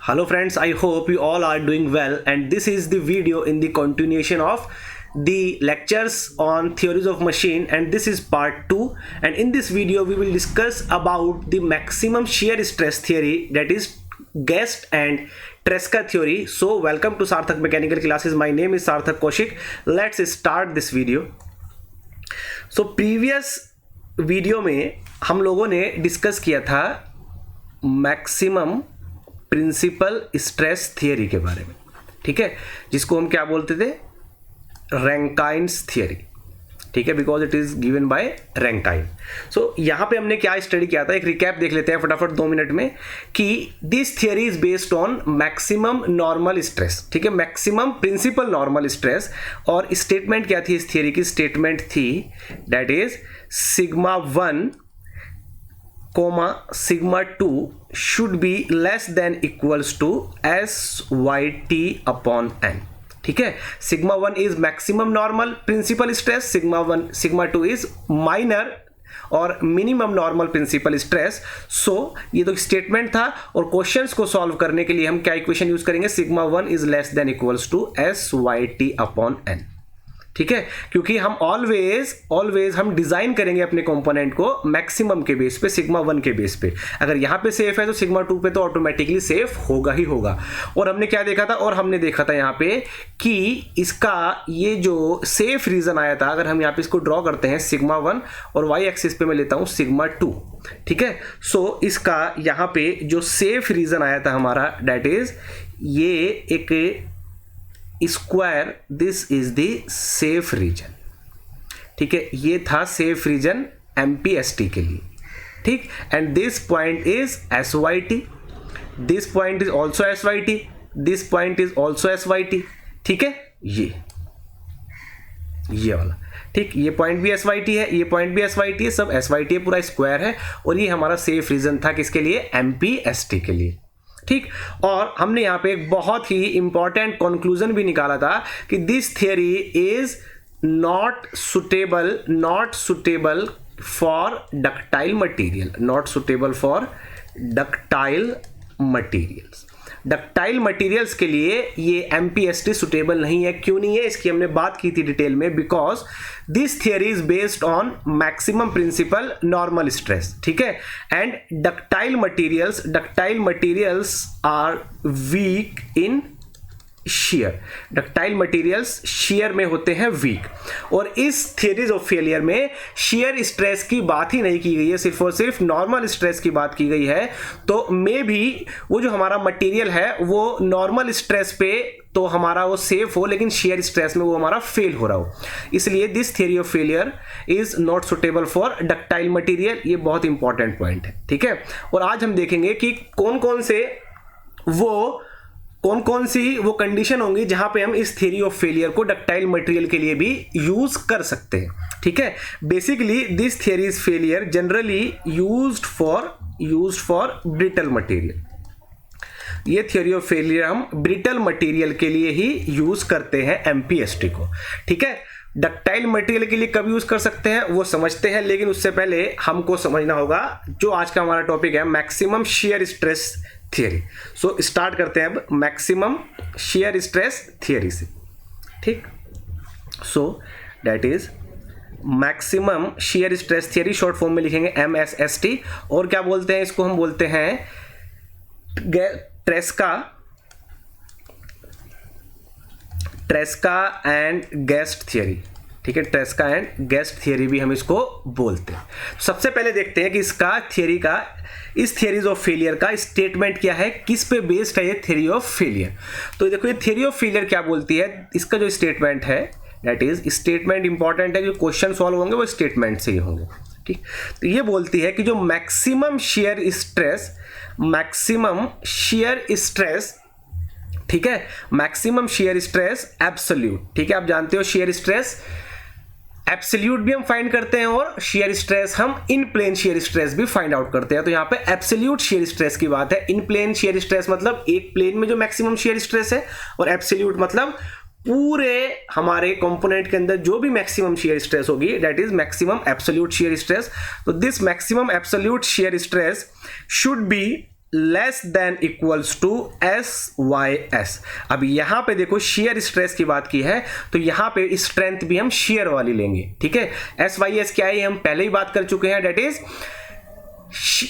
Hello friends, I hope you all are doing well, and this is the video in the continuation of the lectures on theories of machine, and this is part 2. And in this video we will discuss about the maximum shear stress theory, that is Guest and Tresca theory. So welcome to Sarthak Mechanical Classes. My name is Sarthak Kaushik. Let's start this video. So previous video में हम लोगों ने discuss किया था maximum principal stress theory के बारे में, ठीक है, जिसको हम क्या बोलते थे, रैंकाइन्स थियरी, ठीक है, because it is given by Rankine. So यहाँ पे हमने क्या स्टडी किया था, एक रिकैप देख लेते हैं फटाफट 2 मिनट में, कि this theory is based on maximum normal stress, ठीक है, मैक्सिमम प्रिंसिपल नॉर्मल स्ट्रेस. और स्टेटमेंट क्या थी इस थियरी की? स्टेटमेंट थी that is sigma 1 comma sigma 2 should be less than equals to SYT upon n. ठीक है, sigma 1 is maximum normal principal stress, sigma 2 is minor और minimum normal principal stress. So ये तो स्टेटमेंट था, और questions को solve करने के लिए हम क्या इक्वेशन यूज करेंगे? Sigma 1 is less than equals to SYT upon n, ठीक है, क्योंकि हम ऑलवेज हम डिजाइन करेंगे अपने कंपोनेंट को मैक्सिमम के बेस पे, सिग्मा 1 के बेस पे. अगर यहां पे सेफ है तो सिग्मा 2 पे तो ऑटोमेटिकली सेफ होगा ही होगा. और हमने क्या देखा था? और हमने देखा था यहां पे कि इसका ये जो सेफ रीजन आया था, अगर हम यहां पे इसको ड्रॉ करते हैं सिग्मा 1 और वाई एक्सिस पे मैं लेता हूं सिग्मा 2, ठीक है. सो इसका यहां पे जो सेफ रीजन आया था हमारा, दैट इज ये एक square, this is the safe region, ठीक है, ये था सेफ रीजन MPST के लिए, ठीक. And this point is SYT, this point is also SYT, this point is also SYT, ठीक है, ये वाला, ठीक, ये पॉइंट भी SYT है, ये पॉइंट भी SYT है, सब SYT है, पूरा स्क्वायर है. और ये हमारा सेफ रीजन था किसके लिए? MPST के लिए, ठीक. और हमने यहाँ पे एक बहुत ही इंपॉर्टेंट कंक्लूजन भी निकाला था कि this theory is not suitable for ductile material, not suitable for ductile materials. Ductile materials के लिए ये MPST सुटेबल नहीं है. क्यों नहीं है? इसकी हमने बात की थी डिटेल में. Because this theory is based on maximum principal normal stress, ठीक है. And ductile materials are weak in shear, ductile materials shear में होते हैं वीक. और इस थियरीज ऑफ फेलियर में शेयर स्ट्रेस की बात ही नहीं की गई है, सिर्फ और सिर्फ नॉर्मल स्ट्रेस की बात की गई है. तो मे भी वो जो हमारा मटेरियल है वो नॉर्मल स्ट्रेस पे तो हमारा वो सेफ हो, लेकिन शेयर स्ट्रेस में वो हमारा फेल हो रहा हो. इसलिए this theory of failure is not suitable for ductile material. ये बहुत इंपॉर्टेंट पॉइंट है, ठीक है. और आज हम देखेंगे कि कौन कौन सी वो कंडीशन होंगी जहां पे हम इस थ्योरी ऑफ फेलियर को डक्टाइल मटेरियल के लिए भी यूज कर सकते हैं, ठीक है. Basically this theory is failure generally used for brittle material. ये थ्योरी ऑफ फेलियर हम ब्रिटल मटेरियल के लिए ही यूज करते हैं MPST को, ठीक है. डक्टाइल मटेरियल के लिए कब यूज कर सकते हैं वो समझते हैं, लेकिन उससे पहले हमको समझना होगा जो आज का हमारा टॉपिक है, maximum shear stress theory. So start करते हैं अब मैक्सिमम शेयर स्ट्रेस थियरी से, ठीक. So that is maximum shear stress theory, short form में लिखेंगे MSST. और क्या बोलते हैं इसको? हम बोलते हैं ट्रेस्का एंड गेस्ट थियरी, ठीक है. ट्रेस्का एंड गेस्ट थियरी भी हम इसको बोलते हैं. सबसे पहले देखते हैं कि इसका थियरी का, इस थियरीज ऑफ फेलियर का स्टेटमेंट क्या है, किस पे बेस्ड है ये थ्योरी ऑफ फेलियर. तो देखो ये थ्योरी ऑफ फेलियर क्या बोलती है, इसका जो स्टेटमेंट है, दैट इज स्टेटमेंट इंपॉर्टेंट है, जो क्वेश्चन सॉल्व होंगे वो स्टेटमेंट से ही होंगे, ठीक. तो ये बोलती है कि जो मैक्सिमम शेयर स्ट्रेस, ठीक है, मैक्सिमम शेयर स्ट्रेस एब्सोल्यूट, ठीक है. आप जानते हो शेयर स्ट्रेस एब्सोल्यूट भी हम फाइंड करते हैं, और शेयर स्ट्रेस हम इन प्लेन शेयर स्ट्रेस भी फाइंड आउट करते हैं. तो यहाँ पे एब्सोल्यूट शेयर स्ट्रेस की बात है. इन प्लेन शेयर स्ट्रेस मतलब एक प्लेन में जो मैक्सिमम शेयर स्ट्रेस है, और एब्सोल्यूट मतलब पूरे हमारे कंपोनेंट के अंदर जो भी मैक्सिमम शेयर स्ट्रेस होगी, that is maximum absolute shear stress. तो this maximum absolute shear stress should be less than equals to SYS। अब यहां पे देखो शियर स्ट्रेस की बात की है, तो यहां पे स्ट्रेंथ भी हम शियर वाली लेंगे, ठीक है। SYS क्या है, हम पहले ही बात कर चुके हैं, that is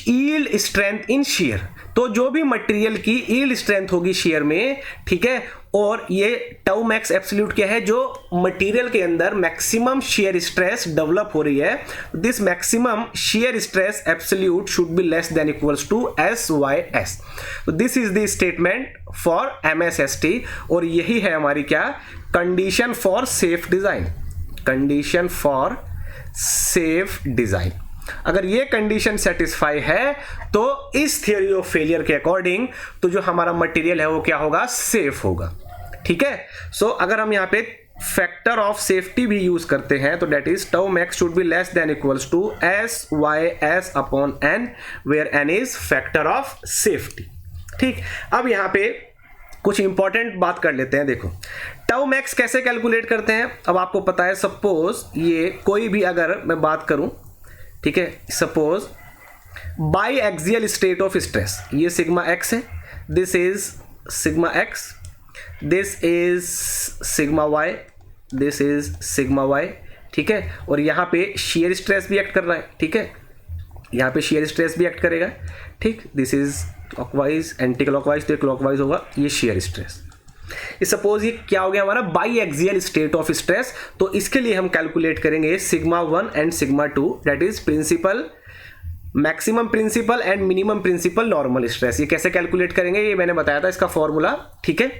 yield strength in shear. तो जो भी मटेरियल की यील्ड स्ट्रेंथ होगी शियर में, ठीक है, और ये टाउ मैक्स एब्सोल्यूट क्या है, जो मटेरियल के अंदर मैक्सिमम शियर स्ट्रेस डेवलप हो रही है, this maximum shear stress absolute should be less than equals to SYS। तो this is the statement for MSST, और यही है हमारी क्या condition for safe design, condition for safe design. अगर ये कंडीशन सेटिस्फाई है तो इस थ्योरी ऑफ फेलियर के अकॉर्डिंग तो जो हमारा मटेरियल है वो क्या होगा, सेफ होगा, ठीक है। सो अगर हम यहाँ पे फैक्टर ऑफ सेफ्टी भी यूज करते हैं तो that is tau max should be less than equals to SYS upon N, where N is factor of safety, ठीक। अब यहाँ पे कुछ इंपॉर्टेंट बात कर लेते हैं। देखो टाउ मैक्स कैसे कैलकुलेट करते हैं, अब आपको पता है, सपोज ये कोई भी अगर मैं बात करूं, ठीक है, suppose biaxial state of stress, ये सिग्मा एक्स है, this is sigma x, this is sigma y, this is sigma y, ठीक है, और यहाँ पे शियर स्ट्रेस भी एक्ट कर रहा है, ठीक है, यहाँ पे शियर स्ट्रेस भी एक्ट करेगा, ठीक, this is clockwise, anti clockwise, तो क्लॉकवाइज होगा ये शियर स्ट्रेस। सपोज ये क्या हो गया हमारा biaxial state of stress, तो इसके लिए हम कैलकुलेट करेंगे sigma 1 and sigma 2, that is principal maximum principal and minimum principal normal stress. ये कैसे कैलकुलेट करेंगे ये मैंने बताया था, इसका फॉर्मूला, ठीक है।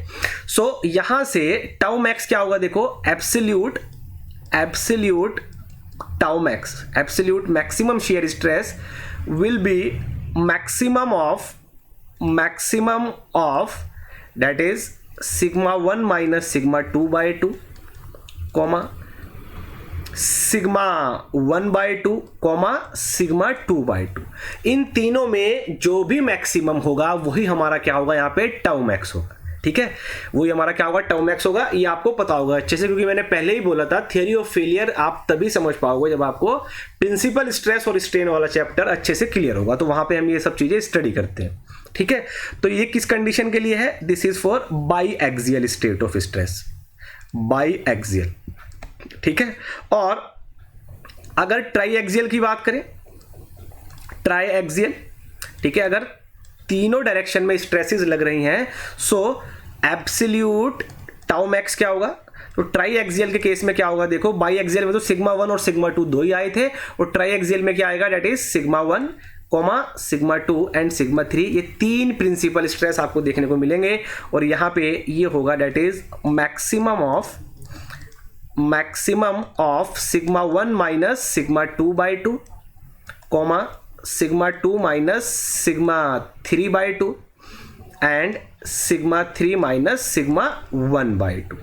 सो यहां से टाउ मैक्स क्या होगा, देखो absolute tau max, absolute maximum shear stress will be maximum of that is sigma 1 minus sigma 2 by 2, comma sigma 1 by 2, comma sigma 2 by 2। इन तीनों में जो भी मैक्सिमम होगा वही हमारा क्या होगा, यहाँ पे टाउ मैक्स होगा, ठीक है, वही हमारा क्या होगा, टाउ मैक्स होगा। ये आपको पता होगा अच्छे से, क्योंकि मैंने पहले ही बोला था थ्योरी ऑफ फेलियर आप तभी समझ पाओगे जब आपको प्रिंसिपल स्ट्रेस और स्ट्रेन वाला चैप्टर अच्छे से क्लियर होगा, तो वहां पे हम ये सब चीजें स्टडी करते हैं, ठीक है। तो ये किस कंडीशन के लिए है, this is for by axial state of stress, by axial, ठीक है। और अगर ट्राई एक्सियल की बात करें, ट्राई एक्सियल, ठीक है, अगर तीनों डायरेक्शन में स्ट्रेसेस लग रही हैं, सो एब्सोल्यूट टाउ मैक्स क्या होगा, तो ट्राई एक्सियल के केस में क्या होगा, देखो बाई एक्सियल में तो सिग्मा 1 और सिग्मा 2 दो ही आए थे, और ट्राई एक्सियल में क्या आएगा, that is sigma 1, comma sigma 2 and sigma 3, ये तीन प्रिंसिपल स्ट्रेस आपको देखने को मिलेंगे, और यहां पे ये होगा that is maximum of sigma 1 minus sigma 2 by 2, comma sigma 2 minus sigma 3 by 2 and sigma 3 minus sigma 1 by 2,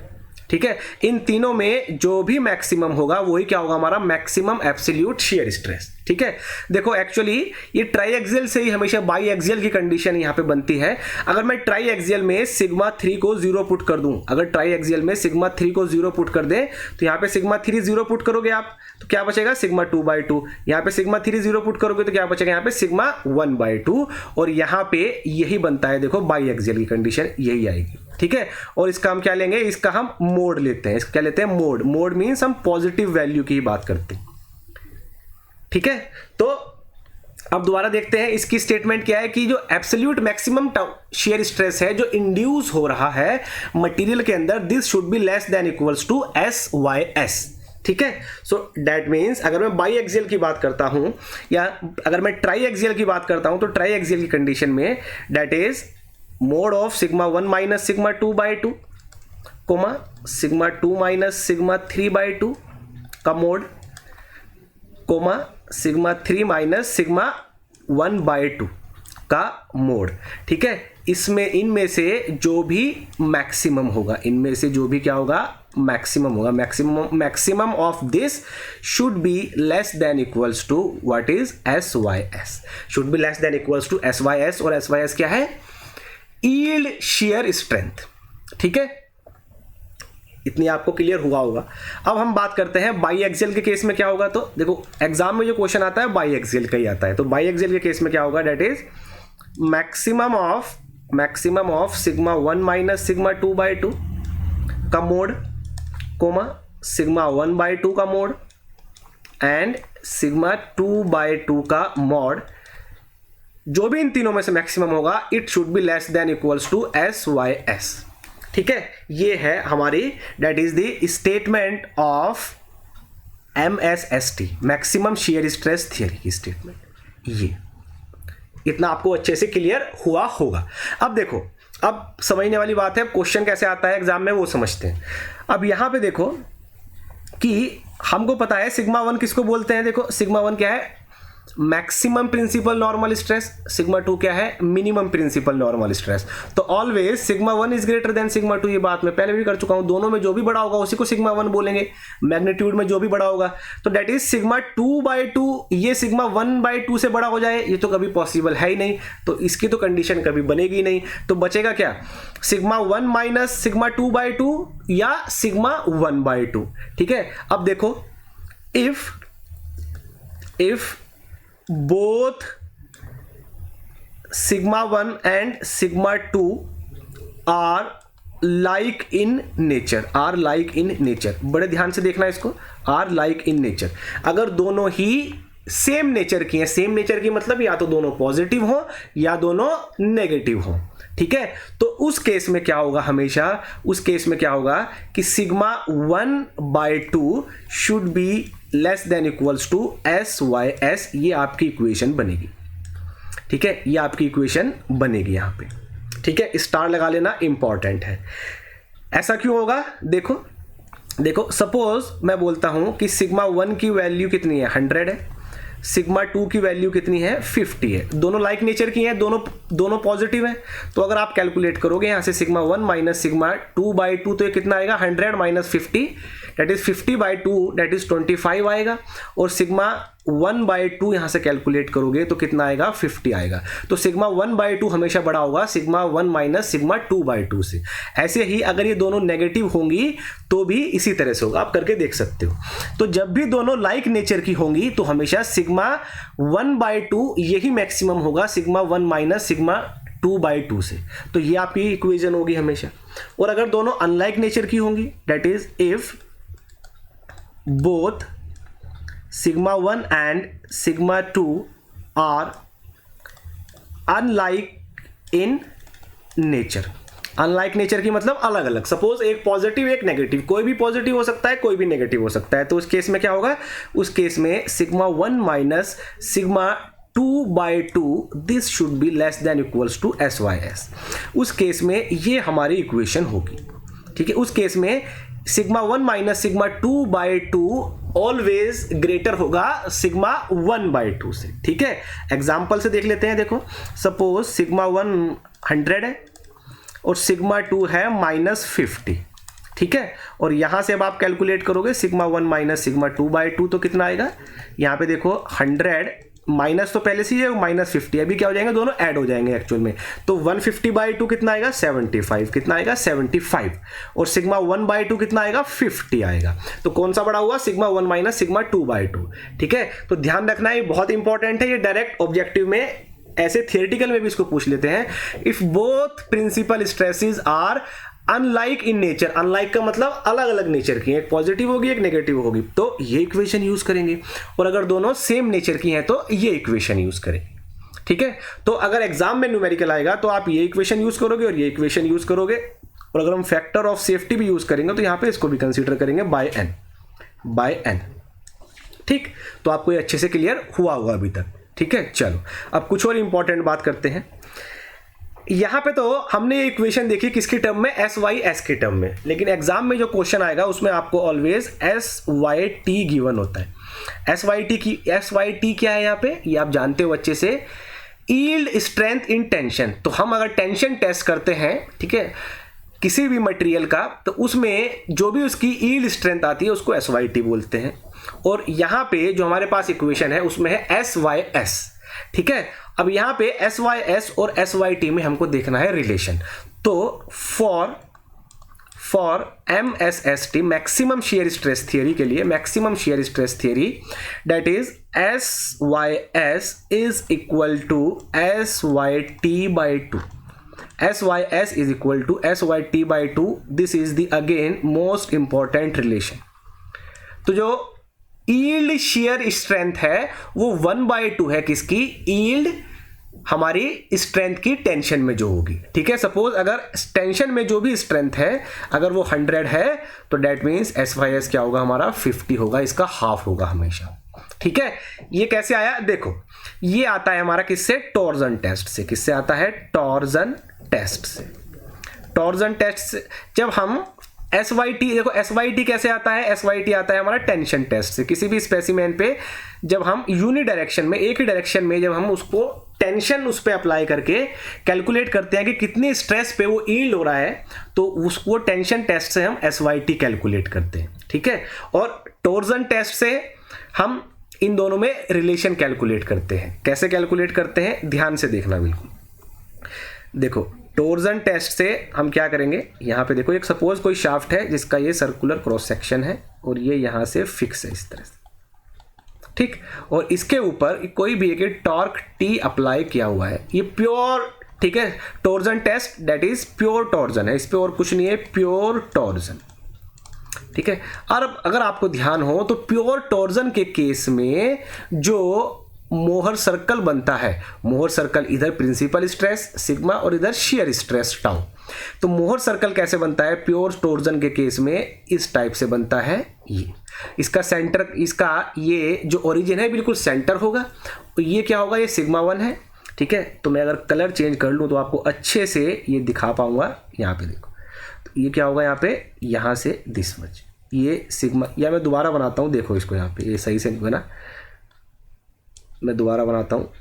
ठीक है। इन तीनों में जो भी मैक्सिमम होगा वही क्या होगा, हमारा मैक्सिमम एब्सोल्यूट शियर स्ट्रेस, ठीक है। देखो एक्चुअली ये ट्राई एक्सियल से ही हमेशा बाई एक्सियल की कंडीशन यहाँ पे बनती है। अगर मैं ट्राई एक्सियल में सिग्मा 3 को 0 पुट कर दूं, अगर ट्राई एक्सियल में सिग्मा 3 को 0 पुट कर दें, तो यहाँ पे सिग्मा 3 0 पुट करोगे आप तो क्या बचेगा, सिग्मा 2 बाई 2, यहाँ पे सिग्मा 3 0 पुट करोगे तो क्या बचेगा, यहाँ पे सिग्मा 1 बाई 2, और यहाँ पे यही बनता है, देखो बाई एक्सियल की कंडीशन यही आएगी, ठीक है। और इसका हम क्या लेंगे, इसका हम मोड लेते हैं, इसका क्या लेते हैं, मोड। मोड मीन्स हम पॉजिटिव वैल्यू की ही बात करते हैं, ठीक है। तो अब दोबारा देखते हैं इसकी स्टेटमेंट क्या है कि जो एब्सोल्यूट मैक्सिमम शियर स्ट्रेस है जो इंड्यूस हो रहा है मटेरियल के अंदर, this should be less than equals to SYS, ठीक है। सो दैट मीन्स अगर मैं बाई एक्सियल की बात करता हूं या अगर मैं ट्राई एक्सियल की बात करता हूं, तो ट्राई एक्सियल की कंडीशन में that is mod of sigma 1 minus sigma 2 by 2, comma sigma 2 minus sigma 3 by 2 का mod, comma sigma 3 minus sigma 1 by 2 का मोड, ठीक है। इसमें इनमें से जो भी मैक्सिमम होगा, इनमें से जो भी क्या होगा, मैक्सिमम होगा, maximum of this should be less than equals to what is SYS, should be less than equals to SYS, और SYS क्या है, यील्ड शियर स्ट्रेंथ, ठीक है। इतनी आपको क्लियर हुआ होगा। अब हम बात करते हैं बाई एक्सियल के केस में क्या होगा। तो देखो एग्जाम में जो क्वेश्चन आता है बाई एक्सियल का ही आता है, तो बाई एक्सियल के केस में क्या होगा, that is maximum of sigma 1 minus sigma 2/2 का मोड, कोमा सिग्मा 1/2 का मोड एंड सिग्मा 2/2 का मॉड, जो भी इन तीनों में से मैक्सिमम होगा it should be less than equals to SYS। ठीक है, ये है हमारी that is the statement of MSST, maximum shear stress theory की स्टेटमेंट। ये इतना आपको अच्छे से क्लियर हुआ होगा। अब देखो, अब समझने वाली बात है, क्वेश्चन कैसे आता है एग्जाम में वो समझते हैं। अब यहां पे देखो कि हमको पता है सिग्मा 1 किसको बोलते हैं। देखो सिग्मा 1 क्या है, maximum principal normal stress, sigma 2 क्या है, मिनिमम प्रिंसिपल नॉर्मल स्ट्रेस। तो always sigma 1 is greater than sigma 2, ये बात मैं पहले भी कर चुका हूं। दोनों में जो भी बड़ा होगा उसी को सिग्मा 1 बोलेंगे, मैग्नीट्यूड में जो भी बड़ा होगा। तो दैट इज सिग्मा 2/2 ये सिग्मा 1/2 से बड़ा हो जाए, ये तो कभी पॉसिबल है ही नहीं, तो इसकी तो कंडीशन कभी बनेगी नहीं। तो बचेगा क्या, सिग्मा 1 माइनस सिग्मा 2/2 या सिग्मा 1/2। ठीक है, अब देखो if both sigma 1 and sigma 2 are like in nature, बड़े ध्यान से देखना इसको, are like in nature। अगर दोनों ही सेम नेचर की हैं, सेम नेचर की मतलब या तो दोनों पॉजिटिव हो या दोनों नेगेटिव हो। ठीक है, तो उस केस में क्या होगा, हमेशा उस केस में क्या होगा कि sigma 1/2 should be less than equals to SYS। ये आपकी इक्वेशन बनेगी। ठीक है, ये आपकी इक्वेशन बनेगी यहां पे। ठीक है, स्टार लगा लेना इंपॉर्टेंट है। ऐसा क्यों होगा, देखो सपोज मैं बोलता हूं कि सिग्मा 1 की वैल्यू कितनी है, 100 है, सिग्मा 2 की वैल्यू कितनी है, 50 है। दोनों लाइक नेचर की हैं, दोनों पॉजिटिव हैं। तो अगर आप कैलकुलेट करोगे यहां से सिग्मा 1 माइनस सिग्मा 2/2, तो ये कितना आएगा, 100 minus 50 that is 50/2 that is 25 आएगा। और सिग्मा 1/2 यहां से कैलकुलेट करोगे तो कितना आएगा, 50 आएगा। तो सिग्मा 1/2 हमेशा बड़ा होगा सिग्मा 1 माइनस सिग्मा 2/2 से। ऐसे ही अगर ये दोनों नेगेटिव होंगी तो भी इसी तरह से होगा, आप करके देख सकते हो। तो जब भी दोनों लाइक नेचर की होंगी तो हमेशा सिग्मा 1/2 यही मैक्सिमम होगा सिग्मा 1 माइनस सिग्मा 2/2 से। तो ये आपकी इक्वेशन होगी हमेशा। और अगर दोनों अनलाइक नेचर की होंगी that is if both sigma 1 and sigma 2 are unlike in nature। Unlike nature की मतलब अलग अलग, सपोज एक पॉजिटिव एक नेगेटिव, कोई भी पॉजिटिव हो सकता है कोई भी नेगेटिव हो सकता है। तो उस केस में क्या होगा, उस केस में sigma 1 minus sigma 2/2 this should be less than equals to SYS। उस केस में ये हमारी इक्वेशन होगी। ठीक है, उस केस में sigma 1 minus sigma 2/2 always greater होगा सिग्मा 1/2 से। ठीक है, एग्जाम्पल से देख लेते हैं। देखो सपोज सिग्मा 1 100 है और सिग्मा 2 है -50। ठीक है, और यहां से अब आप कैलकुलेट करोगे सिग्मा 1 माइनस सिग्मा 2/2 तो कितना आएगा, यहां पे देखो 100 माइनस तो पहले से ही है, -50 अभी क्या हो जाएंगे, दोनों ऐड हो जाएंगे एक्चुअल में। तो 150/2 कितना आएगा, 75। कितना आएगा, 75। और सिग्मा 1/2 कितना आएगा, 50 आएगा। तो कौन सा बड़ा हुआ, सिग्मा 1 माइनस सिग्मा 2/2। ठीक है, तो ध्यान रखना ये बहुत इंपॉर्टेंट है। ये डायरेक्ट ऑब्जेक्टिव में, ऐसे थियोरेटिकल में भी इसको पूछ लेते हैं। If both principal stresses are unlike in nature, unlike का मतलब अलग अलग नेचर की है, एक पॉजिटिव होगी एक नेगेटिव होगी, तो ये इक्वेशन यूज करेंगे। और अगर दोनों सेम नेचर की हैं तो ये इक्वेशन यूज करेंगे। ठीक है, तो अगर एग्जाम में न्यूमेरिकल आएगा तो आप ये इक्वेशन यूज करोगे और ये इक्वेशन यूज करोगे। और अगर हम फैक्टर ऑफ सेफ्टी भी यूज करेंगे तो यहां पे इसको भी कंसीडर करेंगे बाय एन। ठीक, तो आपको ये अच्छे से क्लियर हुआ होगा अभी तक। ठीक है, चलो अब कुछ और इंपॉर्टेंट बात करते हैं। यहां पे तो हमने ये इक्वेशन देखी किसकी टर्म में, SYS की टर्म में, लेकिन एग्जाम में जो क्वेश्चन आएगा उसमें आपको ऑलवेज SYT गिवन होता है। SYT क्या है यहाँ पे, ये आप जानते हो अच्छे से, यील्ड स्ट्रेंथ इन टेंशन। तो हम अगर टेंशन टेस्ट करते हैं, ठीक है, किसी भी मटेरियल का, तो उसमें जो भी उसकी यील्ड स्ट्रेंथ आती है उसको SYT बोलते हैं। और यहाँ पे जो हमारे पास इक्वेशन है उसमें है SYS। ठीक है, अब यहां पे SYS और SYT में हमको देखना है रिलेशन। तो for MSST maximum shear stress theory के लिए, maximum shear stress theory, that is SYS is equal to SYT/2. SYS is equal to SYT/2. This is the again most important relation. तो जो yield shear strength है वो 1/2 है किसकी, yield हमारी strength की टेंशन में जो होगी, ठीक है। सपोज अगर टेंशन में जो भी स्ट्रेंथ है अगर वो 100 है तो डेट मीन्स SYS क्या होगा हमारा 50 होगा, इसका हाफ होगा हमेशा, ठीक है। ये कैसे आया देखो, ये आता है हमारा किससे, टॉर्जन टेस्ट से। किससे आता है, टॉर्जन टेस्ट से। टॉर्जन टेस्ट से जब हम SYT, देखो SYT कैसे आता है, SYT आता है हमारा टेंशन टेस्ट से। किसी भी स्पेसिमेन पे जब हम यूनि डायरेक्शन में, एक ही डायरेक्शन में जब हम उसको टेंशन उस पर अप्लाई करके कैलकुलेट करते हैं कि कितनी स्ट्रेस पे वो यील्ड हो रहा है, तो उसको टेंशन टेस्ट से हम SYT कैलकुलेट करते हैं, ठीक है। और टॉर्जन टेस्ट से हम इन दोनों में रिलेशन कैलकुलेट करते हैं। कैसे कैलकुलेट करते हैं, ध्यान से देखना बिल्कुल। देखो टॉर्जन टेस्ट से हम क्या करेंगे, यहाँ पे देखो एक सपोज कोई शाफ्ट है जिसका ये सर्कुलर क्रॉस सेक्शन है और ये यहाँ से फिक्स है इस तरह से, ठीक। और इसके ऊपर कोई भी एक टॉर्क T अप्लाई किया हुआ है, ये प्योर, ठीक है। Torsion test that is pure torsion है, इस पे और कुछ नहीं है, प्योर टॉर्जन, ठीक है। और अगर आपको ध्यान हो तो प्योर टॉर्जन के केस में जो मोहर सर्कल बनता है, मोहर सर्कल इधर प्रिंसिपल स्ट्रेस सिग्मा और इधर शियर स्ट्रेस टाउ। तो मोहर सर्कल कैसे बनता है प्योर टॉर्जन के केस में, इस टाइप से बनता है। ये इसका सेंटर, इसका ये जो ओरिजिन है बिल्कुल सेंटर होगा। तो ये क्या होगा, ये सिग्मा 1 है, ठीक है। तो मैं अगर कलर चेंज कर लूँ तो आपको अच्छे से ये दिखा पाऊंगा। यहाँ पे देखो, तो ये क्या होगा यहाँ पे, यहाँ से दिस मच, ये सिग्मा, या मैं दोबारा बनाता हूँ, देखो इसको यहाँ पे ये सही से बना, मैं दोबारा बनाता हूँ,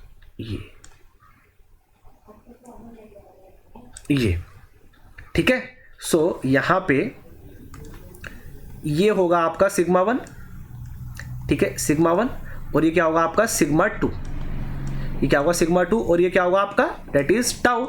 ये ठीक है। सो यहाँ पे ये होगा आपका सिग्मा 1, ठीक है, सिग्मा 1, और ये क्या होगा आपका सिग्मा 2, ये क्या होगा सिग्मा 2, और ये क्या होगा आपका डेट इज टाउ।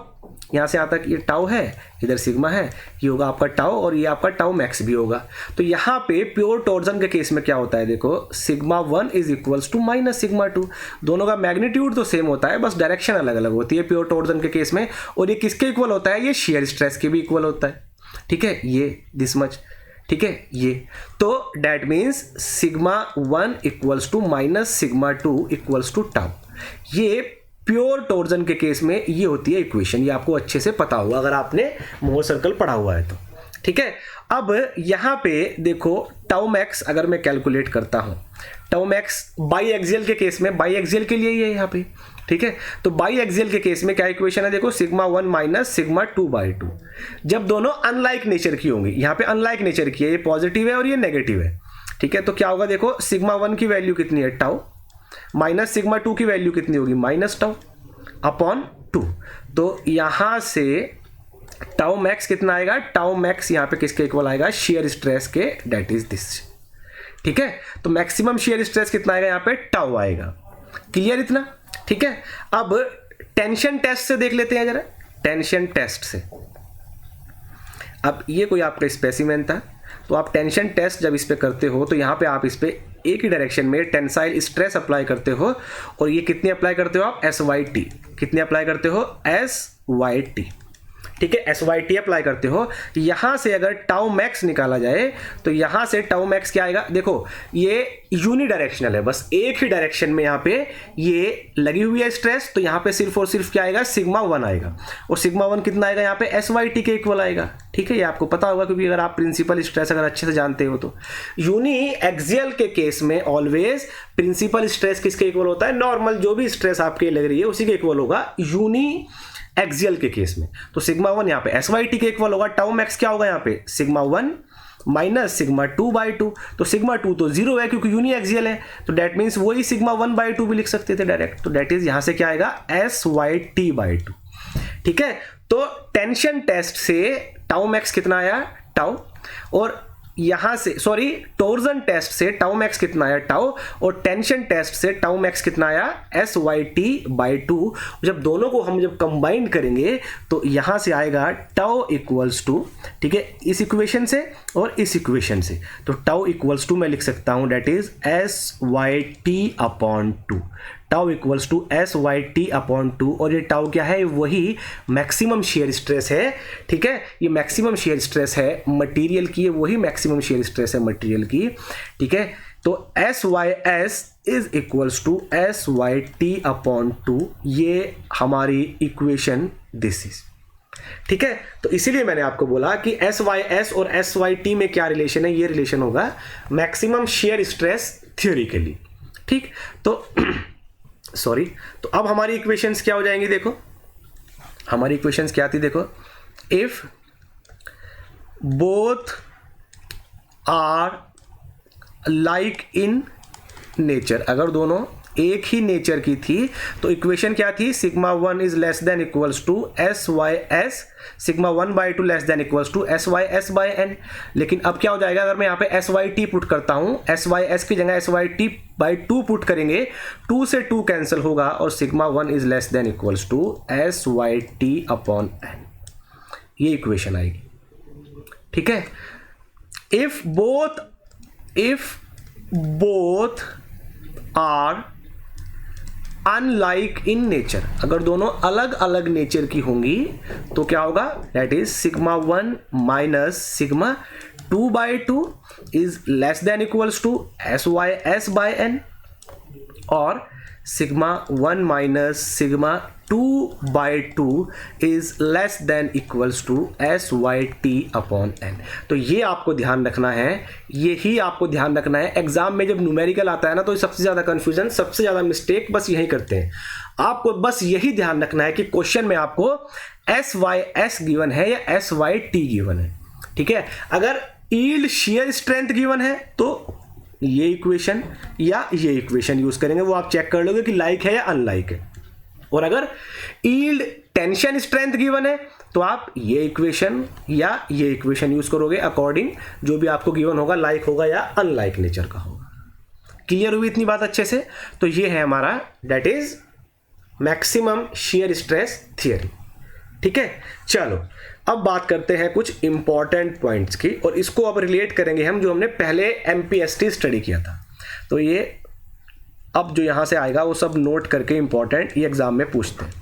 यहाँ से आता है कि ये टाउ है, इधर सिग्मा है, ये होगा आपका टाउ, और ये आपका टाउ मैक्स भी होगा। तो यहाँ पे प्योर टॉर्जन के केस में क्या होता है, देखो sigma 1 is equals to minus sigma 2। दोनों का मैग्नीट्यूड तो सेम होता है, बस डायरेक्शन अलग अलग होती है प्योर टॉर्जन के केस में। और ये किसके इक्वल होता है, ये शियर स्ट्रेस के भी इक्वल होता है, ठीक है, ये दिस मच, ठीक है। ये तो that means sigma 1 equals to minus sigma 2 equals to tau. ये प्योर टॉर्जन के केस में ये होती है इक्वेशन। ये आपको अच्छे से पता होगा अगर आपने मोहर सर्कल पढ़ा हुआ है तो, ठीक है। अब यहाँ पे देखो टाउ मैक्स अगर मैं कैलकुलेट करता हूँ, टाउ मैक्स बाई एक्सियल के केस में, बाई एक्सियल के लिए ये यहाँ पे, ठीक है। तो बाई एक्सियल के केस में क्या इक्वेशन है, देखो सिग्मा 1 माइनस सिग्मा 2/2। जब दोनों अनलाइक नेचर की होंगी, यहाँ पे अनलाइक नेचर की है, ये पॉजिटिव है और ये नेगेटिव है, ठीक है। तो क्या होगा, देखो सिग्मा 1 की वैल्यू कितनी है टाउ, माइनस सिग्मा 2 की वैल्यू कितनी होगी माइनस टाउ अपॉन 2। तो यहां से टाउ मैक्स कितना आएगा, टाउ मैक्स यहां पे किसके इक्वल आएगा, शेयर स्ट्रेस के, डेट इज दिस, ठीक है। तो मैक्सिमम शेयर स्ट्रेस कितना आएगा, यहाँ पे टाउ आएगा। क्लियर इतना, ठीक है। अब टेंशन टेस्ट से देख लेते हैं जरा, टेंशन टेस्ट से। अब ये कोई आपका स्पेसिमेन था, तो आप टेंशन टेस्ट जब इस पे करते हो तो यहाँ पे आप इस पे एक ही डायरेक्शन में टेंसाइल स्ट्रेस अप्लाई करते हो, और ये कितनी अप्लाई करते हो आप, SYT, कितने अप्लाई करते हो, SYT, ठीक है, SYT अप्लाई करते हो। यहाँ से अगर टाउ मैक्स निकाला जाए तो यहाँ से टाउ मैक्स क्या आएगा, देखो ये यूनि डायरेक्शनल है, बस एक ही डायरेक्शन में यहाँ पे ये लगी हुई है स्ट्रेस, तो यहाँ पे सिर्फ और सिर्फ क्या आएगा, सिग्मा 1 आएगा। और सिग्मा 1 कितना आएगा, यहाँ पे SYT के इक्वल आएगा, ठीक है। ये आपको पता होगा क्योंकि अगर आप प्रिंसिपल स्ट्रेस अगर अच्छे से जानते हो तो। यूनि एक्सियल के केस में ऑलवेज प्रिंसिपल स्ट्रेस किसके इक्वल होता है, नॉर्मल जो भी स्ट्रेस आपके लग रही है उसी के इक्वल होगा यूनि एक्सियल के केस में। तो सिग्मा 1 यहाँ पे SYT के इक्वल होगा, टाउ मैक्स क्या होगा यहाँ पे, सिग्मा 1 माइनस सिग्मा 2/2। तो सिग्मा 2 तो 0 है क्योंकि यूनि एक्सियल है, तो डेट मीन्स वही सिग्मा 1/2 भी लिख सकते थे डायरेक्ट। तो डेट इज यहाँ से क्या आएगा, SYT/2, ठीक है। तो टेंशन टेस्ट से टाउ मैक्स कितना आया, टाउ, और यहां से सॉरी टॉर्जन टेस्ट से टाउ मैक्स कितना आया टाउ, और टेंशन टेस्ट से टाउ मैक्स कितना आया SYT/2। जब दोनों को हम जब कंबाइन करेंगे तो यहां से आएगा टाउ इक्वल्स टू, ठीक है, इस इक्वेशन से और इस इक्वेशन से। तो टाउ इक्वल्स टू मैं लिख सकता हूं that is SYT/2, tau equals to SYT/2। और ये टाउ क्या है, वही मैक्सिमम शेयर स्ट्रेस है, ठीक है, ये मैक्सिमम शेयर स्ट्रेस है मटेरियल की, वही मैक्सिमम शेयर स्ट्रेस है मटेरियल की, ठीक है। तो SYS is equals to SYT/2, ये हमारी इक्वेशन दिस इज, ठीक है। तो इसीलिए मैंने आपको बोला कि SYS और SYT में क्या रिलेशन है, ये रिलेशन होगा मैक्सिमम शेयर स्ट्रेस थ्योरेटिकली, ठीक। तो सॉरी, तो अब हमारी इक्वेशंस क्या हो जाएंगी, देखो हमारी इक्वेशंस क्या आती, देखो if both are like in nature, अगर दोनों एक ही नेचर की थी तो इक्वेशन क्या थी, σ1 is less than equals to SYS, σ1/2 less than equals to SYS/n। लेकिन अब क्या हो जाएगा, अगर मैं यहाँ पे SYT पुट करता हूँ, SYS की जगह SYT/2 पुट करेंगे, 2 से 2 कैंसिल होगा और σ1 is less than equals to SYT/n, ये इक्वेशन आएगी, ठीक है। If both are unlike in nature, अगर दोनों अलग अलग नेचर की होंगी तो क्या होगा, that is σ1 minus σ2/2 is less than equals to SYS/n, और σ1 minus σ2/2 is less than equals to SYT/n। तो ये आपको ध्यान रखना है, यही आपको ध्यान रखना है। एग्जाम में जब न्यूमेरिकल आता है ना, तो सबसे ज्यादा कंफ्यूजन, सबसे ज्यादा मिस्टेक बस यही करते हैं। आपको बस यही ध्यान रखना है कि क्वेश्चन में आपको SYS गिवन है या SYT गिवन है, ठीक है। अगर यील्ड शेयर स्ट्रेंथ गिवन है तो ये इक्वेशन या ये इक्वेशन यूज करेंगे, वो आप चेक कर लोगे कि लाइक है या अनलाइक है। और अगर यील्ड टेंशन स्ट्रेंथ गिवन है तो आप ये इक्वेशन या ये इक्वेशन यूज करोगे, अकॉर्डिंग जो भी आपको गिवन होगा, लाइक होगा या अनलाइक नेचर का होगा। क्लियर हुई इतनी बात अच्छे से? तो ये है हमारा that is maximum shear stress theory, ठीक है। चलो अब बात करते हैं कुछ इंपॉर्टेंट पॉइंट्स की, और इसको अब रिलेट करेंगे हम जो हमने पहले MPST स्टडी किया था। तो ये अब जो यहां से आएगा वो सब नोट करके इंपॉर्टेंट, ये एग्जाम में पूछते हैं।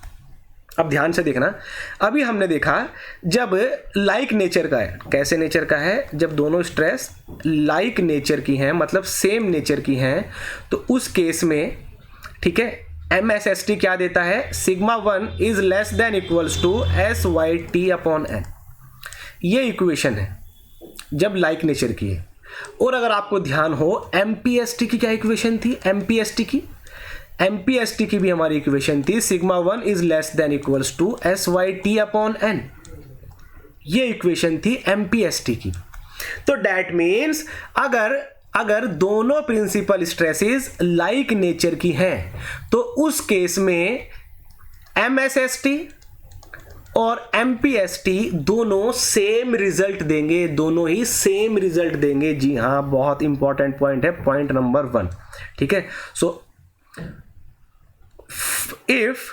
अब ध्यान से देखना, अभी हमने देखा जब लाइक नेचर का है, कैसे नेचर का है, जब दोनों स्ट्रेस लाइक नेचर की हैं, मतलब सेम नेचर की हैं, तो उस केस में, ठीक है, MSST क्या देता है, σ1 is less than equals to SYT/n। ये इक्वेशन है जब लाइक नेचर की है। और अगर आपको ध्यान हो MPST की क्या इक्वेशन थी, MPST की भी हमारी इक्वेशन थी σ1 is less than equals to SYT/n। ये इक्वेशन थी MPST की। तो दैट मीन्स अगर दोनों प्रिंसिपल स्ट्रेसेस लाइक नेचर की हैं तो उस केस में MSST और MPST दोनों सेम रिजल्ट देंगे, दोनों ही सेम रिजल्ट देंगे। जी हाँ, बहुत इंपॉर्टेंट पॉइंट है, पॉइंट नंबर 1, ठीक है। सो if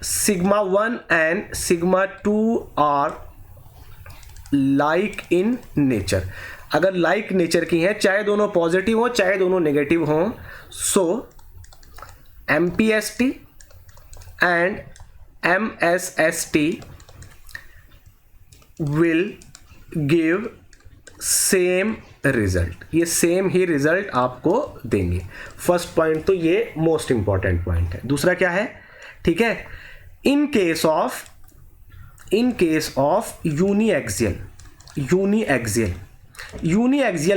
σ1 and σ2 are like in nature, अगर लाइक नेचर की हैं, चाहे दोनों पॉजिटिव हो चाहे दोनों नेगेटिव हो, सो MPST and MSST will give same result, ये सेम ही रिजल्ट आपको देंगे। फर्स्ट पॉइंट तो ये मोस्ट इंपॉर्टेंट पॉइंट है। दूसरा क्या है, ठीक है, इन केस ऑफ यूनिएक्सियल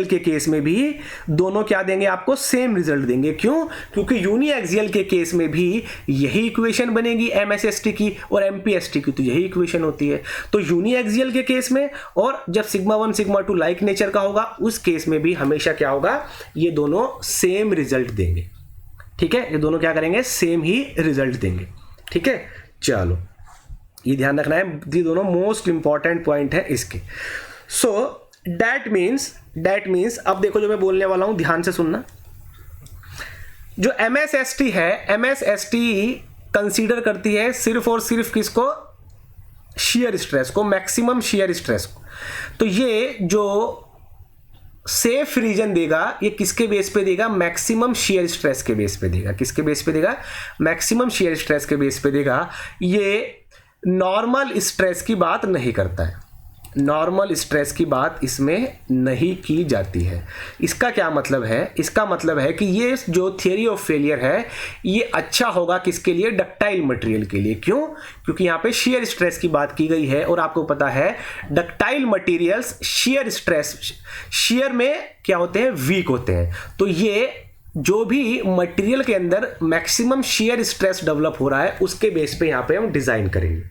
के केस में भी दोनों क्या देंगे, आपको सेम रिजल्ट देंगे। क्यों? क्योंकि यूनिएक्सियल के केस में भी यही इक्वेशन बनेगी MSST की, और MPST की तो यही इक्वेशन होती है। तो यूनिएक्सियल के केस में, और जब σ1 σ2 लाइक नेचर का होगा, उस केस में भी हमेशा क्या होगा, ये दोनों सेम रिजल्ट देंगे, ठीक है। ये दोनों क्या करेंगे, सेम ही रिजल्ट देंगे, ठीक है। चलो ये ध्यान रखना है, ये दोनों मोस्ट इंपॉर्टेंट पॉइंट है इसके। सो दैट मीन्स अब देखो जो मैं बोलने वाला हूं ध्यान से सुनना। जो MSST है, MSST कंसीडर करती है सिर्फ और सिर्फ किसको? शियर स्ट्रेस को, मैक्सिमम शियर स्ट्रेस को। तो ये जो सेफ रीजन देगा ये किसके बेस पे देगा? मैक्सिमम शियर स्ट्रेस के बेस पे देगा। किसके बेस पे देगा? मैक्सिमम शियर स्ट्रेस के बेस पे देगा। ये नॉर्मल स्ट्रेस की बात नहीं करता है, नॉर्मल स्ट्रेस की बात इसमें नहीं की जाती है। इसका क्या मतलब है? इसका मतलब है कि ये जो थियरी ऑफ फेलियर है ये अच्छा होगा किसके लिए? डक्टाइल मटेरियल के लिए। क्यों? क्योंकि यहाँ पे शियर स्ट्रेस की बात की गई है और आपको पता है ductile materials shear stress, shear में क्या होते हैं? वीक होते हैं। तो ये जो भी मटेरियल के अंदर मैक्सिमम शियर स्ट्रेस डेवलप हो रहा है उसके बेस पे यहाँ पे हम डिजाइन करेंगे।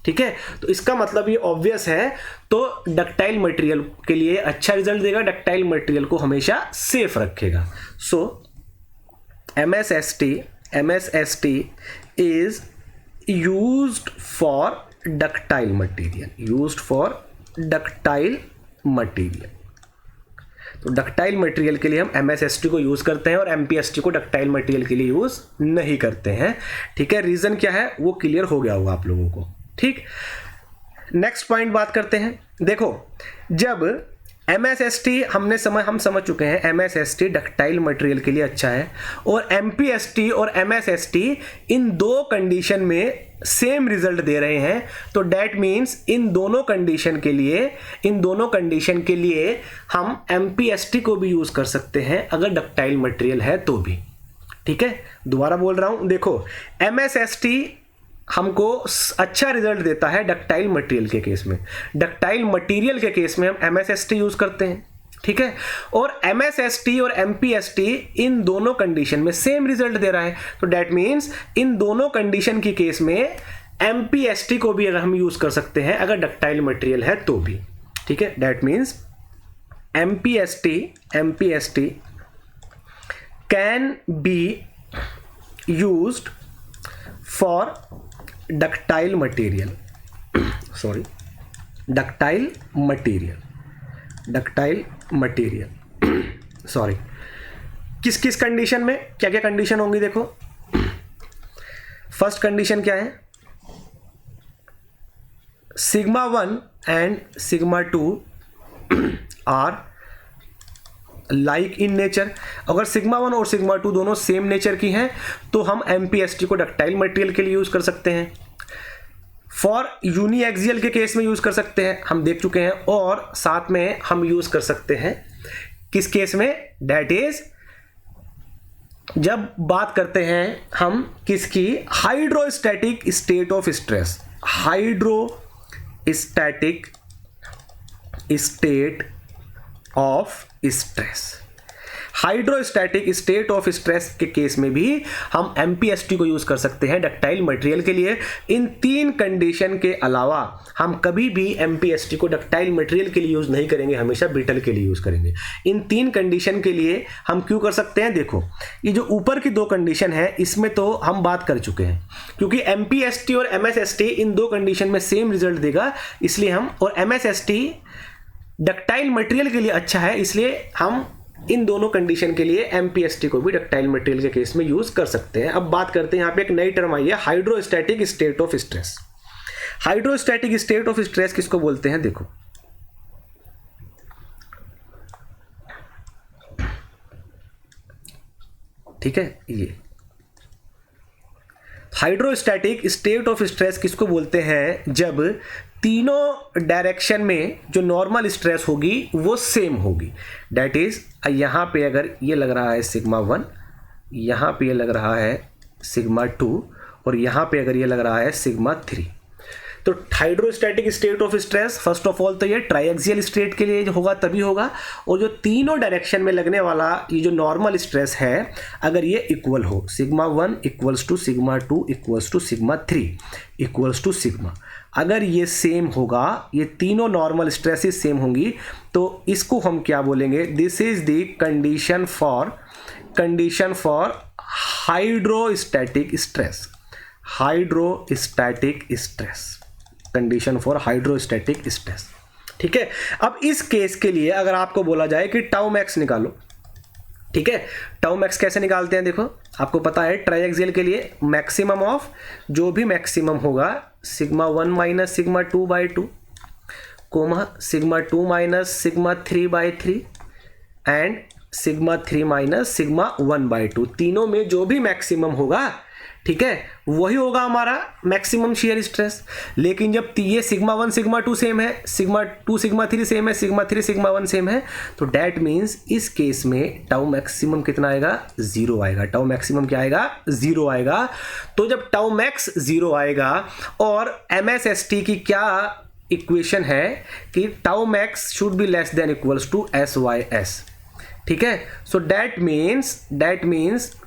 ठीक है, तो इसका मतलब ये ऑब्वियस है। तो डक्टाइल मटेरियल के लिए अच्छा रिजल्ट देगा, डक्टाइल मटेरियल को हमेशा सेफ रखेगा। सो MSST is used for ductile material, used for ductile material. तो डक्टाइल मटेरियल के लिए हम MSST को यूज करते हैं और MPST को डक्टाइल मटेरियल के लिए यूज नहीं करते हैं। ठीक है, रीजन क्या है वो क्लियर हो गया होगा आप लोगों को। ठीक, नेक्स्ट पॉइंट बात करते हैं। देखो जब MSST हम समझ चुके हैं MSST डक्टाइल मटेरियल के लिए अच्छा है और MPST और MSST इन दो कंडीशन में सेम रिजल्ट दे रहे हैं। तो डेट मीन्स इन दोनों कंडीशन के लिए हम MPST को भी यूज कर सकते हैं अगर डक्टाइल मटेरियल है तो भी। ठीक है, दोबारा बोल रहा हूं, देखो MSST हमको अच्छा रिजल्ट देता है डक्टाइल मटेरियल के केस में। डक्टाइल मटेरियल के केस में हम MSST यूज करते हैं। ठीक है, और MSST और MPST इन दोनों कंडीशन में सेम रिजल्ट दे रहा है। तो डेट मीन्स इन दोनों कंडीशन की केस में MPST को भी अगर हम यूज कर सकते हैं अगर डक्टाइल मटेरियल है तो भी। ठीक है, that means MPST can be used for ductile material, किस किस कंडीशन में क्या क्या कंडीशन होंगी? देखो फर्स्ट कंडीशन क्या है? Sigma 1 and sigma 2 are like in nature. अगर सिग्मा 1 और सिग्मा 2 दोनों सेम नेचर की हैं तो हम MPST को डक्टाइल मटेरियल के लिए यूज कर सकते हैं। फॉर यूनिएक्सियल के केस में यूज कर सकते हैं, हम देख चुके हैं। और साथ में हम यूज कर सकते हैं किस केस में? डेट इज जब बात करते हैं हम किसकी? Hydrostatic state of stress, hydrostatic state of stress. Hydrostatic state of stress के केस में भी हम MPST को यूज कर सकते हैं डक्टाइल मटेरियल के लिए। इन तीन कंडीशन के अलावा हम कभी भी MPST को डक्टाइल मटेरियल के लिए यूज नहीं करेंगे, हमेशा ब्रिटल के लिए यूज करेंगे। इन तीन कंडीशन के लिए हम क्यों कर सकते हैं? देखो ये जो ऊपर की दो कंडीशन है इसमें तो हम बात कर चुके हैं, क्योंकि MPST और MSST इन दो कंडीशन में सेम रिजल्ट देगा इसलिए हम, और MSST डक्टाइल मटेरियल के लिए अच्छा है इसलिए हम इन दोनों कंडीशन के लिए MPST को भी डक्टाइल मटेरियल के केस में यूज कर सकते हैं। अब बात करते हैं, यहाँ पे एक नई टर्म आई है hydrostatic state of stress. Hydrostatic state of stress किसको बोलते हैं? देखो ठीक है, ये हाइड्रोस्टैटिक स्टेट ऑफ स्ट्रेस किसको बोलते हैं? जब तीनों डायरेक्शन में जो नॉर्मल स्ट्रेस होगी वो सेम होगी। डेट इज यहां पे अगर ये लग रहा है सिग्मा 1, यहां पे ये लग रहा है सिग्मा 2 और यहां पे अगर ये लग रहा है सिग्मा 3। तो hydrostatic state of stress first of all तो ये ट्राइएक्सियल स्टेट के लिए होगा तभी होगा, और जो तीनों डायरेक्शन में लगने वाला ये जो नॉर्मल स्ट्रेस है अगर ये इक्वल हो, sigma 1 equals to sigma 2 equals to sigma 3 equals to sigma, अगर ये सेम होगा, ये तीनों नॉर्मल स्ट्रेसेस सेम होंगी तो इसको हम क्या बोलेंगे? This is the condition for hydrostatic stress. Hydrostatic stress, condition for hydrostatic stress. ठीक है। अब इस केस के लिए अगर आपको बोला जाए कि टाउ मैक्स निकालो, ठीक है, टाउ मैक्स कैसे निकालते हैं, देखो आपको पता है ट्राइएक्सियल के लिए मैक्सिमम ऑफ जो भी मैक्सिमम होगा sigma 1 minus sigma 2/2 comma sigma 2 minus sigma 3/3 and sigma 3 minus sigma 1/2, तीनों में जो भी मैक्सिमम होगा, ठीक है, वही होगा हमारा मैक्सिमम शियर स्ट्रेस। लेकिन जब ये सिग्मा 1 सिग्मा 2 सेम है, सिग्मा 2 सिग्मा 3 सेम है, सिग्मा 3 सिग्मा 1 सेम है, तो डेट मीन्स इस केस में टाउ मैक्सिमम कितना आएगा, 0 आएगा। टाउ मैक्सिमम क्या आएगा, 0 आएगा। तो जब टाउ मैक्स 0 आएगा और MSST की क्या इक्वेशन है कि tau max should be less than equals to SYS, ठीक है। So that means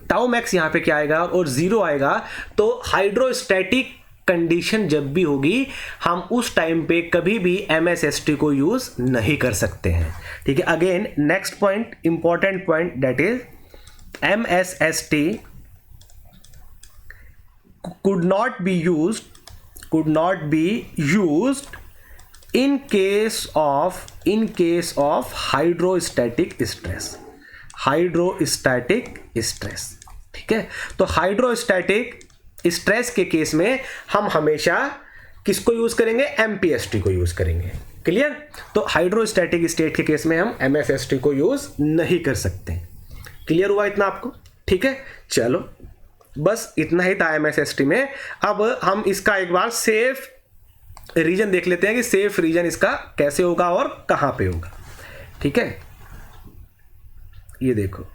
tau max यहां पे क्या आएगा और 0 आएगा, तो हाइड्रोस्टैटिक कंडीशन जब भी होगी हम उस टाइम पे कभी भी MSST को यूज नहीं कर सकते हैं, ठीक है। Again next point, important point, that is MSST could not be used in case of hydrostatic stress, ठीक है। तो हाइड्रोस्टैटिक स्ट्रेस के केस में हम हमेशा किसको यूज करेंगे, MPST को यूज करेंगे, क्लियर। तो हाइड्रोस्टैटिक स्टेट के केस में हम MSST को यूज नहीं कर सकते, क्लियर हुआ इतना आपको, ठीक है। चलो बस इतना ही था MSST में। अब हम इसका एक बार सेफ रीजन देख लेते हैं कि सेफ रीजन इसका कैसे होगा और कहां पे होगा, ठीक है। ये देखो,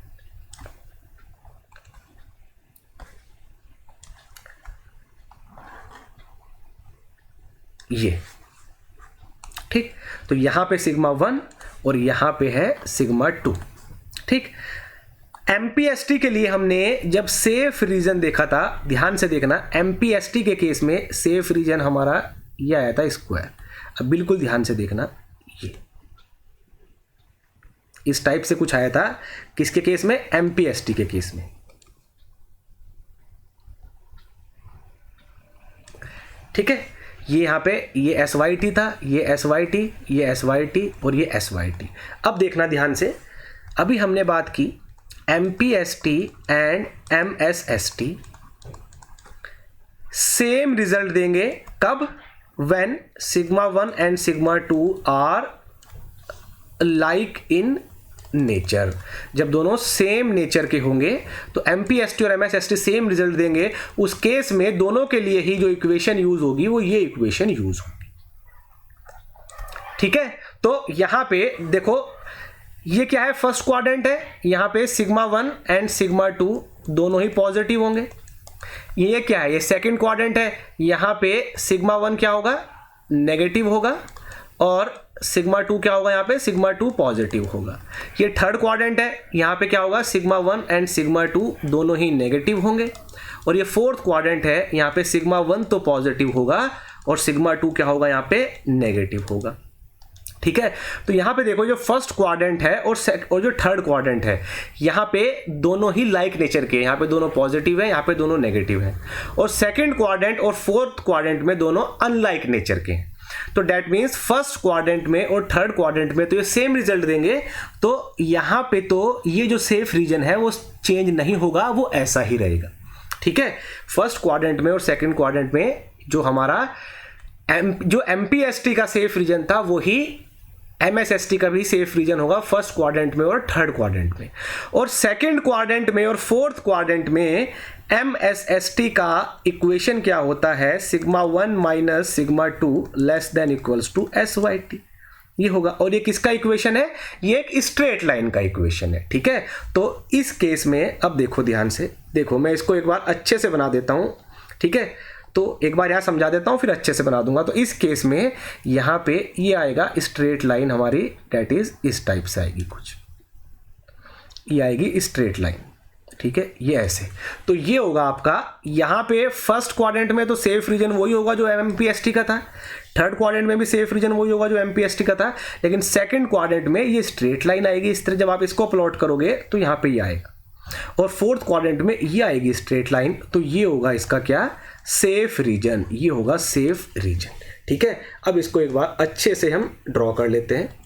ये ठीक, तो यहां पे सिग्मा 1 और यहां पे है सिग्मा 2, ठीक। MPST के लिए हमने जब सेफ रीजन देखा था, ध्यान से देखना, MPST के केस में सेफ रीजन हमारा ये आया था स्क्वायर। अब बिल्कुल ध्यान से देखना, ये इस टाइप से कुछ आया था, किसके केस में, MPST के केस में, ठीक है। ये यहां पे ये SYT था, ये SYT, ये SYT और ये SYT। अब देखना ध्यान से, अभी हमने बात की MPST and MSST same result देंगे कब, when sigma 1 and sigma 2 are like in nature. जब दोनों सेम नेचर के होंगे तो MPST और MSST सेम रिजल्ट देंगे, उस केस में दोनों के लिए ही जो इक्वेशन यूज होगी वो ये इक्वेशन यूज होगी, ठीक है। तो यहां पे देखो, ये क्या है, फर्स्ट क्वाड्रेंट है, यहां पे सिग्मा 1 एंड सिग्मा 2 दोनों ही पॉजिटिव होंगे। ये क्या है, ये सेकंड क्वाड्रेंट है, यहां पे सिग्मा 1 क्या होगा, नेगेटिव होगा, और सिग्मा 2 क्या होगा, यहाँ पे सिग्मा 2 पॉजिटिव होगा। ये थर्ड क्वाड्रेंट है, यहाँ पे क्या होगा, सिग्मा 1 एंड सिग्मा 2 दोनों ही नेगेटिव होंगे। और ये फोर्थ क्वाड्रेंट है, यहाँ पे सिग्मा 1 तो पॉजिटिव होगा और सिग्मा 2 क्या होगा, यहाँ पे नेगेटिव होगा, ठीक है। तो यहाँ पे देखो, जो फर्स्ट क्वाड्रेंट है और जो थर्ड क्वाड्रेंट है, यहाँ पे दोनों ही लाइक नेचर के, यहाँ पे दोनों पॉजिटिव है, यहाँ पे दोनों नेगेटिव है। और सेकंड क्वाड्रेंट और फोर्थ क्वाड्रेंट में दोनों अनलाइक नेचर के हैं। तो डेट मीन्स फर्स्ट क्वाड्रेंट में और थर्ड क्वाड्रेंट में तो ये सेम रिजल्ट देंगे, तो यहाँ पे तो ये जो सेफ रीजन है वो चेंज नहीं होगा, वो ऐसा ही रहेगा, ठीक है। फर्स्ट क्वाड्रेंट में और सेकंड क्वाड्रेंट में जो हमारा जो MPST का सेफ रीजन था वही MSST का भी सेफ रीजन होगा, फर्स्ट क्वाड्रेंट में और थर्ड क्वाड्रेंट में। और सेकंड क्वाड्रेंट में और फोर्थ क्वाड्रेंट में MSST का इक्वेशन क्या होता है, sigma 1 minus sigma 2 less than equals to SYT, ये होगा। और ये किसका इक्वेशन है, ये एक स्ट्रेट लाइन का इक्वेशन है, ठीक है। तो इस केस में अब देखो, ध्यान से देखो, मैं इसको एक बार अच्छे से बना देता हूं, ठीक है। तो एक बार यहाँ समझा देता हूँ, फिर अच्छे से बना दूंगा। तो इस केस में यहाँ पे ये आएगा स्ट्रेट लाइन हमारी, डेट इज इस टाइप से आएगी, कुछ ये आएगी स्ट्रेट लाइन, ठीक है, ये ऐसे। तो ये होगा आपका, यहाँ पे फर्स्ट क्वाड्रेंट में तो सेफ रीजन वही होगा जो MPST का था, थर्ड क्वाड्रेंट में भी सेफ रीजन वही होगा जो MPST का था, लेकिन सेकंड क्वाड्रेंट में ये स्ट्रेट लाइन आएगी इस तरह। जब आप इसको प्लॉट करोगे तो यहाँ पे ये आएगा, और फोर्थ क्वाड्रेंट में ये आएगी स्ट्रेट लाइन। तो ये होगा इसका क्या, सेफ रीजन, ये होगा सेफ रीजन, ठीक है, अब इसको एक बार अच्छे से हम ड्रॉ कर लेते हैं।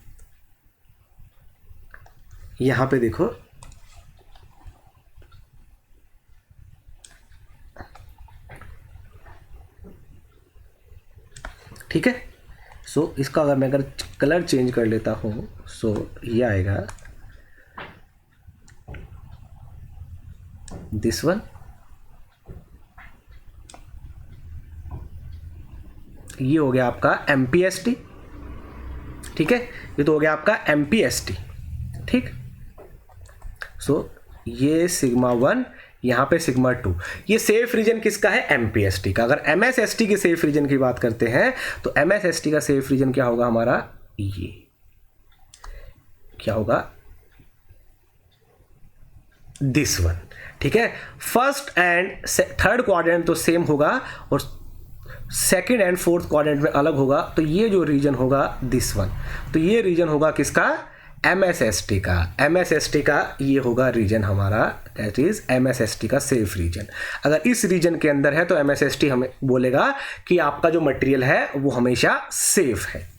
यहां पे देखो, ठीक है। सो इसका अगर मैं कलर चेंज कर लेता हूं, सो ये आएगा दिस वन, ये हो गया आपका MPST, ठीक है, ये तो हो गया आपका MPST, ठीक। सो ये सिग्मा 1, यहाँ पे सिग्मा 2, ये सेफ रीजन किसका है? MPST का। अगर MSST के सेफ रीजन की बात करते हैं तो MSST का सेफ रीजन क्या होगा हमारा? ये क्या होगा? दिस वन, ठीक है। फर्स्ट एंड थर्ड क्वाड्रेंट तो सेम होगा और सेकंड एंड फोर्थ क्वाड्रेंट में अलग होगा, तो ये जो रीजन होगा दिस वन, तो ये रीजन होगा किसका? MSST का। MSST का ये होगा रीजन हमारा, दैट इज MSST का सेफ रीजन। अगर इस रीजन के अंदर है तो MSST हमें बोलेगा कि आपका जो मटेरियल है वो हमेशा सेफ है,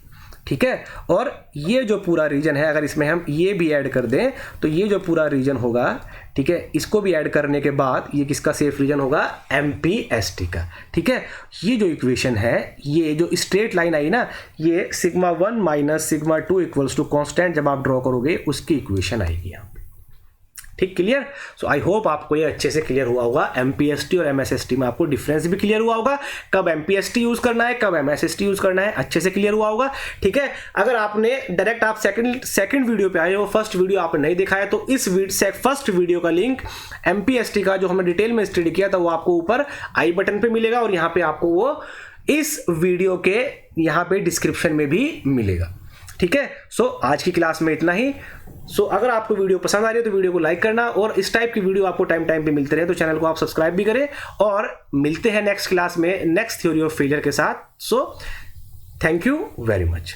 ठीक है। और ये जो पूरा रीजन है, अगर इसमें हम ये भी ऐड कर दें तो ये जो पूरा रीजन होगा, ठीक है, इसको भी ऐड करने के बाद ये किसका सेफ रीजन होगा? MPST का, ठीक है। ये जो इक्वेशन है, ये जो स्ट्रेट लाइन आई ना, ये sigma 1 minus sigma 2 equals to constant जब आप ड्रॉ करोगे उसकी इक्वेशन आएगी यहाँ पे, ठीक, क्लियर। सो आई होप आपको ये अच्छे से क्लियर हुआ होगा। MPST और MSST में आपको डिफरेंस भी क्लियर हुआ होगा, कब MPST यूज करना है, कब MSST यूज करना है, अच्छे से क्लियर हुआ होगा, ठीक है। अगर आपने डायरेक्ट आप सेकंड वीडियो पे आए हो, फर्स्ट वीडियो आपने नहीं देखा है, तो इस फर्स्ट वीडियो का लिंक MPST का जो हमने डिटेल में स्टडी किया था वो आपको ऊपर आई बटन पे मिलेगा और यहाँ पे आपको वो इस वीडियो के यहाँ पे डिस्क्रिप्शन में भी मिलेगा, ठीक है। सो आज की क्लास में इतना ही। सो अगर आपको वीडियो पसंद आ रही है तो वीडियो को लाइक करना, और इस टाइप की वीडियो आपको टाइम पे मिलते रहे तो चैनल को आप सब्सक्राइब भी करें, और मिलते हैं नेक्स्ट क्लास में नेक्स्ट थ्योरी ऑफ फेलियर के साथ। So thank you very much.